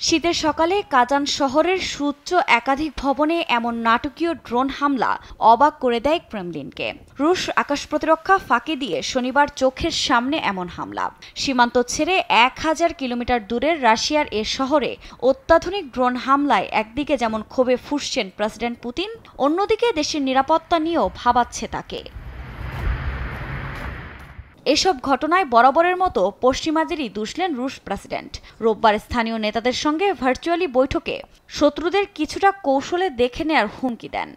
শীতের সকালে কাজান শহরের সুউচ্চ একাধিক ভবনে এমন নাটকীয় ড্রোন হামলা অবাক করে দেয় ক্রেমলিনকে। রুশ আকাশ প্রতিরক্ষা ফাঁকি দিয়ে শনিবার চোখের সামনে এমন হামলা। সীমান্ত ছেড়ে 1000 কিলোমিটার দূরের রাশিয়ার এ শহরে অত্যাধুনিক ড্রোন হামলায় একদিকে যেমন ক্ষোভে ফুঁসছেন প্রেসিডেন্ট পুতিন, অন্যদিকে দেশের নিরাপত্তা নিয়েও ভাবাচ্ছে তাকে। এসব ঘটনায় বরাবরের মতো পশ্চিমাদেরই দুষলেন রুশ প্রেসিডেন্ট। রোববার স্থানীয় নেতাদের সঙ্গে ভার্চুয়ালি বৈঠকে শত্রুদের কিছুটা কৌশলে দেখে নেয়ার হুমকি দেন।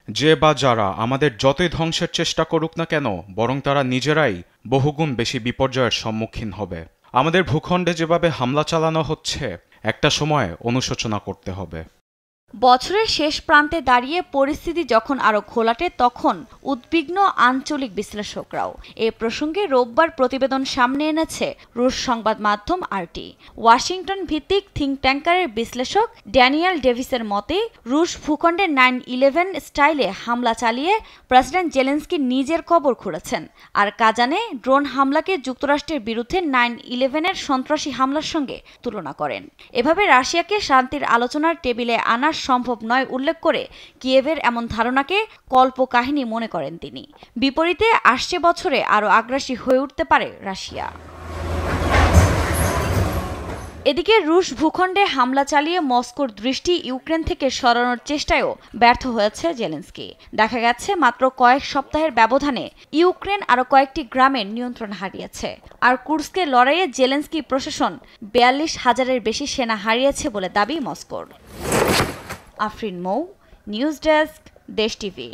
যে বা যারা আমাদের যতই ধ্বংসের চেষ্টা করুক না কেন, বরং তারা নিজেরাই বহুগুণ বেশি বিপর্যয়ের সম্মুখীন হবে। আমাদের ভূখণ্ডে যেভাবে হামলা চালানো হচ্ছে, একটা সময় অনুশোচনা করতে হবে। বছরের শেষ প্রান্তে দাঁড়িয়ে পরিস্থিতি যখন আরও ঘোলাটে, তখন উদ্বিগ্ন আঞ্চলিক বিশ্লেষকরাও। এ প্রসঙ্গে রোববার প্রতিবেদন সামনে এনেছে রুশ সংবাদ মাধ্যম আরটি। ওয়াশিংটন ভিত্তিক থিঙ্ক ট্যাঙ্কারের বিশ্লেষক ড্যানিয়েল ডেভিসের মতে, রুশ ভূখণ্ডে 9/11 স্টাইলে হামলা চালিয়ে প্রেসিডেন্ট জেলেনস্কি নিজের কবর খুঁড়েছেন। আর কাজানে ড্রোন হামলাকে যুক্তরাষ্ট্রের বিরুদ্ধে 9/11-এর সন্ত্রাসী হামলার সঙ্গে তুলনা করেন। এভাবে রাশিয়াকে শান্তির আলোচনার টেবিলে আনার সম্ভব নয় উল্লেখ করে কিয়েভের এমন ধারণাকে কল্পকাহিনী মনে করেন তিনি। বিপরীতে আসছে বছরে আরও আগ্রাসী হয়ে উঠতে পারে রাশিয়া। এদিকে রুশ ভূখণ্ডে হামলা চালিয়ে মস্কোর দৃষ্টি ইউক্রেন থেকে সরানোর চেষ্টায়ও ব্যর্থ হয়েছে জেলেনস্কি। দেখা গেছে মাত্র কয়েক সপ্তাহের ব্যবধানে ইউক্রেন আরও কয়েকটি গ্রামের নিয়ন্ত্রণ হারিয়েছে। আর কুর্স্কের লড়াইয়ে জেলেনস্কি প্রশাসন 42,000-এর বেশি সেনা হারিয়েছে বলে দাবি মস্কোর। আফরিন মৌ, নিউজ ডেস্ক, দেশ টিভি।